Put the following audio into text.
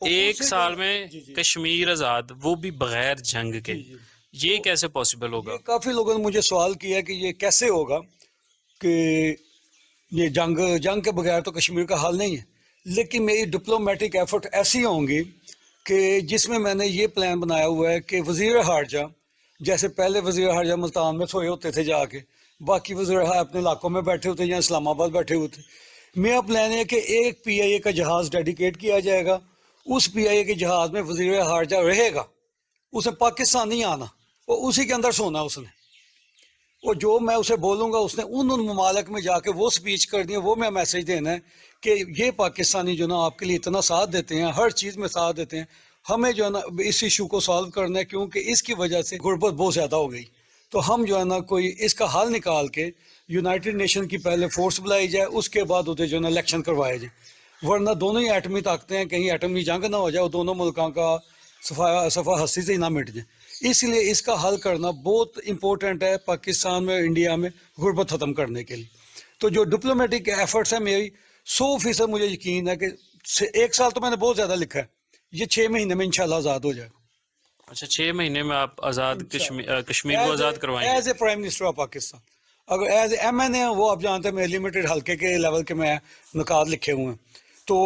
ایک سال میں کشمیر آزاد، وہ بھی بغیر جنگ کے، یہ کیسے پاسبل ہوگا؟ کافی لوگوں نے مجھے سوال کیا کہ یہ کیسے ہوگا کہ یہ جنگ کے بغیر تو کشمیر کا حل نہیں ہے، لیکن میری ڈپلومیٹک ایفرٹ ایسی ہوں گی کہ جس میں نے یہ پلان بنایا ہوا ہے کہ وزیر خارجہ جیسے پہلے وزیر خارجہ ملتان میں سوئے ہوتے تھے جا کے، باقی وزیر اپنے علاقوں میں بیٹھے ہوتے یا اسلام آباد بیٹھے ہوتے، میرا پلان ہے کہ ایک پی آئی اے کا جہاز ڈیڈیکیٹ کیا جائے گا، اس پی آئی اے کے جہاز میں وزیر خارجہ رہے گا، اسے پاکستان نہیں آنا، وہ اسی کے اندر سونا اس نے، اور جو میں اسے بولوں گا اس نے ان ممالک میں جا کے وہ سپیچ کرنی ہے، وہ میں میسیج دینا ہے کہ یہ پاکستانی جو نا آپ کے لیے اتنا ساتھ دیتے ہیں، ہر چیز میں ساتھ دیتے ہیں، ہمیں جو ہے نا اس ایشو کو سالو کرنا ہے، کیونکہ اس کی وجہ سے غربت بہت زیادہ ہو گئی، تو ہم جو ہے نا کوئی اس کا حل نکال کے یونائٹڈ نیشن کی پہلے فورس بلائی جائے، اس کے بعد ادھر جو ہے نا الیکشن کروائے جائے، ورنہ دونوں ہی ایٹمی طاقتیں ہیں، کہیں ایٹمی جنگ نہ ہو جائے، دونوں ملکوں کا صفحہ ہستی سے ہی نہ مٹ جائے، اس لیے اس کا حل کرنا بہت امپورٹنٹ ہے پاکستان میں، انڈیا میں غربت ختم کرنے کے لیے۔ تو جو ڈپلومیٹک ایفرٹس ہیں میری 100% مجھے یقین ہے کہ ایک سال تو میں نے بہت زیادہ لکھا ہے، یہ 6 مہینے میں انشاءاللہ آزاد ہو جائے گا۔ اچھا، 6 مہینے میں آپ کشمیر کو آزاد کروائیں گے؟ As a prime minister of Pakistan, اگر ایز اے ایم این اے وہ آپ جانتے ہیں میں لمیٹڈ حلقے کے لیول کے میں نکات لکھے ہوئے ہیں، تو